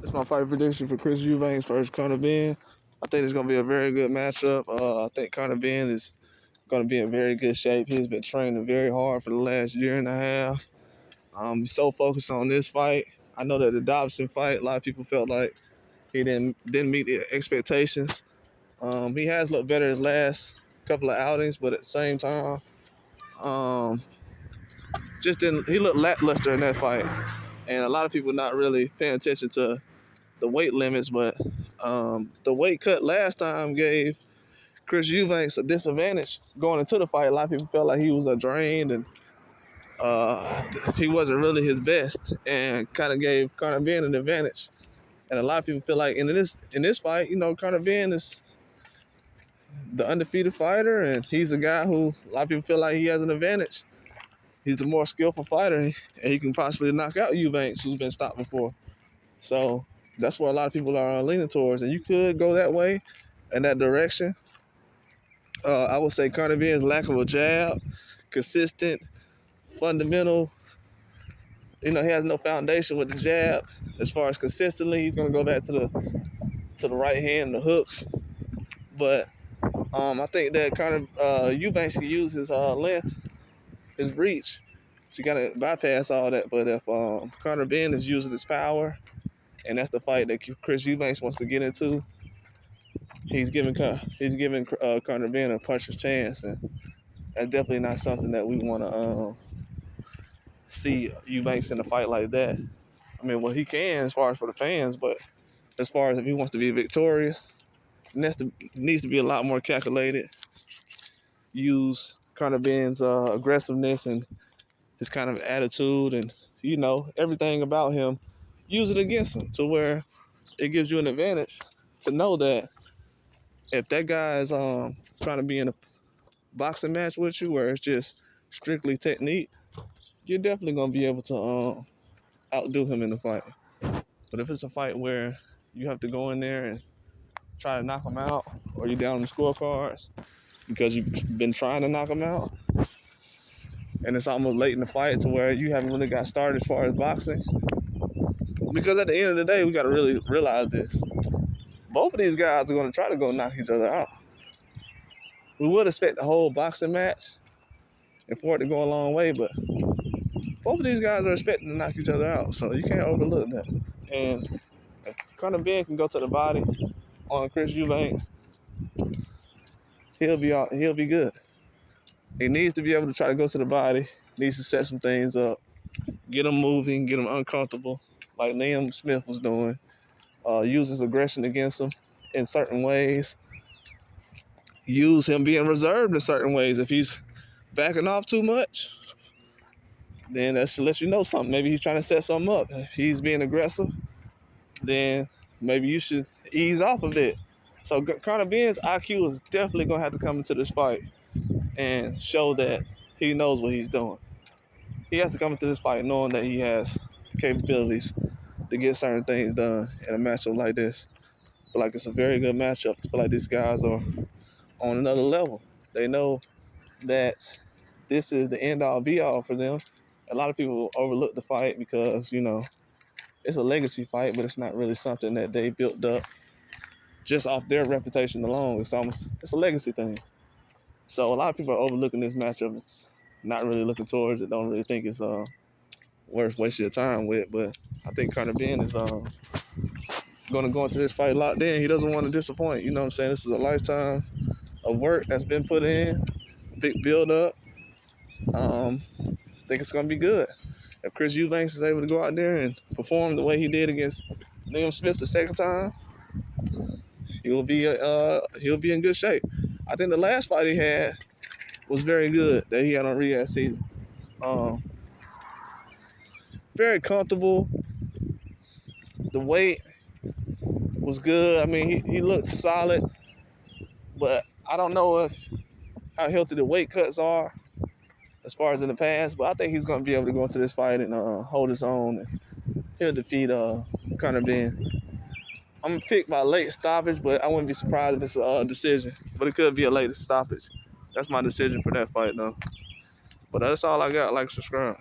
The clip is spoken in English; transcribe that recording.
That's my fight prediction for Chris Eubanks versus Conor Benn. I think it's going to be a very good matchup. I think Conor Benn is going to be in very good shape. He's been training very hard for the last year and a half. He's so focused on this fight. I know that the Dobson fight, a lot of people felt like he didn't meet the expectations. He has looked better his last couple of outings, but at the same time, um, just didn't. He looked lackluster in that fight, and a lot of people not really paying attention to the weight limits. But the weight cut last time gave Chris Eubanks a disadvantage going into the fight. A lot of people felt like he was drained and he wasn't really his best, and kind of gave Conor Benn an advantage. And a lot of people feel like in this fight, Conor Benn is the undefeated fighter, and he's a guy who a lot of people feel like he has an advantage. He's the more skillful fighter, and he can possibly knock out Eubanks, who's been stopped before. So that's what a lot of people are leaning towards, and you could go that way, in that direction. I would say Conor Benn's lack of a jab, consistent, fundamental. He has no foundation with the jab. As far as consistently, he's gonna go back to the right hand, the hooks. But I think that Eubanks can use his length, his reach, to kind of bypass all that. But if Conor Benn is using his power, and that's the fight that Chris Eubanks wants to get into, he's giving Conor Benn a puncher's chance, and that's definitely not something that we want to see Eubanks in a fight like that. I mean, well, he can as far as for the fans, but as far as if he wants to be victorious, needs to be a lot more calculated. Use Conor Benn's aggressiveness and his kind of attitude and everything about him. Use it against him to where it gives you an advantage to know that if that guy is trying to be in a boxing match with you where it's just strictly technique, you're definitely gonna be able to outdo him in the fight. But if it's a fight where you have to go in there and try to knock him out, or you're down on the scorecards because you've been trying to knock him out, and it's almost late in the fight to where you haven't really got started as far as boxing. Because at the end of the day, we got to really realize this. Both of these guys are going to try to go knock each other out. We would expect the whole boxing match and for it to go a long way, but both of these guys are expecting to knock each other out, so you can't overlook that. And if Conor Benn can go to the body on Chris Eubanks, he'll be good. He needs to be able to try to go to the body, needs to set some things up, get him moving, get him uncomfortable, like Liam Smith was doing. Use his aggression against him in certain ways. Use him being reserved in certain ways. If he's backing off too much, then that should let you know something. Maybe he's trying to set something up. If he's being aggressive, then maybe you should ease off of it. So Conor Benn's IQ is definitely going to have to come into this fight and show that he knows what he's doing. He has to come into this fight knowing that he has the capabilities to get certain things done in a matchup like this. I feel like it's a very good matchup. I feel like these guys are on another level. They know that this is the end all be all for them. A lot of people overlook the fight because, it's a legacy fight, but it's not really something that they built up just off their reputation alone. It's a legacy thing. So a lot of people are overlooking this matchup. It's not really looking towards it. Don't really think it's worth wasting your time with. But I think Conor Benn is going to go into this fight locked in. He doesn't want to disappoint. You know what I'm saying? This is a lifetime of work that's been put in, big build up. I think it's going to be good. If Chris Eubanks is able to go out there and perform the way he did against Liam Smith the second time, he'll be in good shape. I think the last fight he had was very good that he had on Riyadh season. Um, Very comfortable. The weight was good. I mean, he looked solid, but I don't know how healthy the weight cuts are as far as in the past. But I think he's going to be able to go into this fight and hold his own. And he'll defeat Conor Benn. I'm going to pick my late stoppage, but I wouldn't be surprised if it's a decision. But it could be a late stoppage. That's my decision for that fight, though. But that's all I got. Like, subscribe.